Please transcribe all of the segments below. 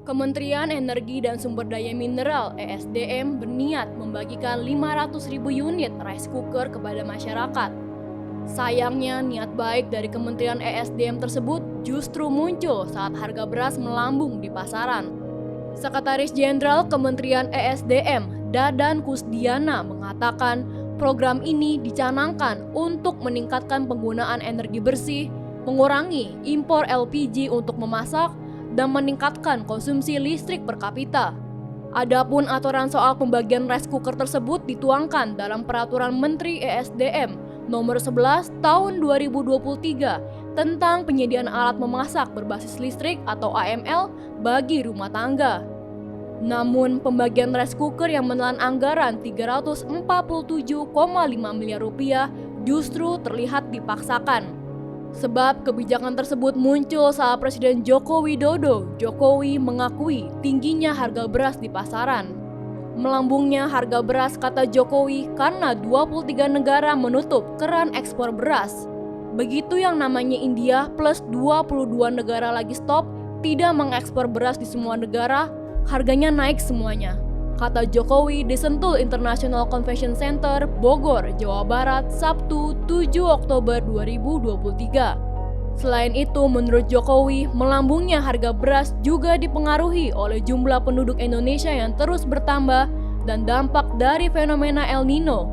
Kementerian Energi dan Sumber Daya Mineral (ESDM) berniat membagikan 500.000 unit rice cooker kepada masyarakat. Sayangnya, niat baik dari Kementerian ESDM tersebut justru muncul saat harga beras melambung di pasaran. Sekretaris Jenderal Kementerian ESDM, Dadan Kusdiana, mengatakan program ini dicanangkan untuk meningkatkan penggunaan energi bersih, mengurangi impor LPG untuk memasak, dan meningkatkan konsumsi listrik per kapita. Adapun aturan soal pembagian rice cooker tersebut dituangkan dalam Peraturan Menteri ESDM Nomor 11 Tahun 2023 tentang penyediaan alat memasak berbasis listrik atau AML bagi rumah tangga. Namun, pembagian rice cooker yang menelan anggaran 347,5 miliar rupiah justru terlihat dipaksakan. Sebab kebijakan tersebut muncul saat Presiden Joko Widodo mengakui tingginya harga beras di pasaran. Melambungnya harga beras, kata Jokowi, karena 23 negara menutup keran ekspor beras. Begitu yang namanya India plus 22 negara lagi stop, tidak mengekspor beras di semua negara, harganya naik semuanya. Kata Jokowi di Sentul International Convention Center, Bogor, Jawa Barat, Sabtu 7 Oktober 2023. Selain itu, menurut Jokowi, melambungnya harga beras juga dipengaruhi oleh jumlah penduduk Indonesia yang terus bertambah dan dampak dari fenomena El Nino.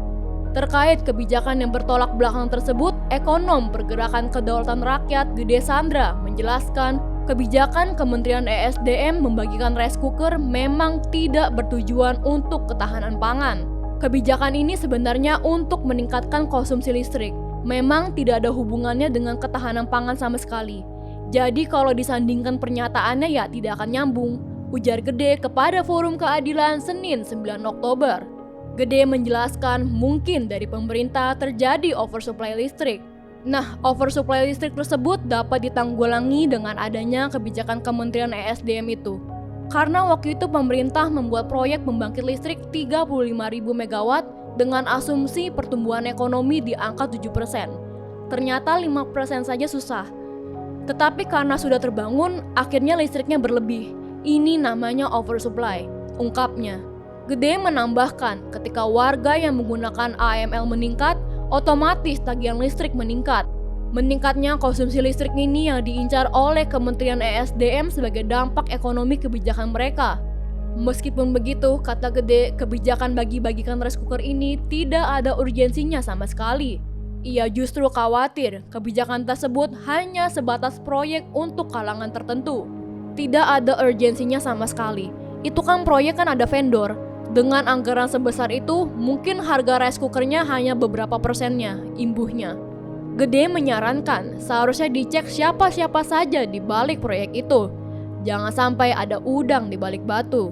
Terkait kebijakan yang bertolak belakang tersebut, ekonom Pergerakan Kedaulatan Rakyat Gede Sandra menjelaskan kebijakan Kementerian ESDM membagikan rice cooker memang tidak bertujuan untuk ketahanan pangan. Kebijakan ini sebenarnya untuk meningkatkan konsumsi listrik. Memang tidak ada hubungannya dengan ketahanan pangan sama sekali. Jadi kalau disandingkan pernyataannya ya tidak akan nyambung, ujar Gede kepada Forum Keadilan Senin 9 Oktober. Gede menjelaskan mungkin dari pemerintah terjadi oversupply listrik. Nah, oversupply listrik tersebut dapat ditanggulangi dengan adanya kebijakan Kementerian ESDM itu. Karena waktu itu pemerintah membuat proyek pembangkit listrik 35.000 megawatt dengan asumsi pertumbuhan ekonomi di angka 7%. Ternyata 5% saja susah. Tetapi karena sudah terbangun, akhirnya listriknya berlebih. Ini namanya oversupply, ungkapnya. Gede menambahkan, ketika warga yang menggunakan AML meningkat, otomatis tagihan listrik meningkat. Meningkatnya konsumsi listrik ini yang diincar oleh Kementerian ESDM sebagai dampak ekonomi kebijakan mereka. Meskipun begitu, kata Gede, kebijakan bagi-bagikan rice cooker ini tidak ada urgensinya sama sekali. Ia justru khawatir kebijakan tersebut hanya sebatas proyek untuk kalangan tertentu. Tidak ada urgensinya sama sekali. Itu kan proyek kan ada vendor. Dengan anggaran sebesar itu, mungkin harga rice cookernya hanya beberapa persennya, imbuhnya. Gede menyarankan seharusnya dicek siapa-siapa saja di balik proyek itu. Jangan sampai ada udang di balik batu.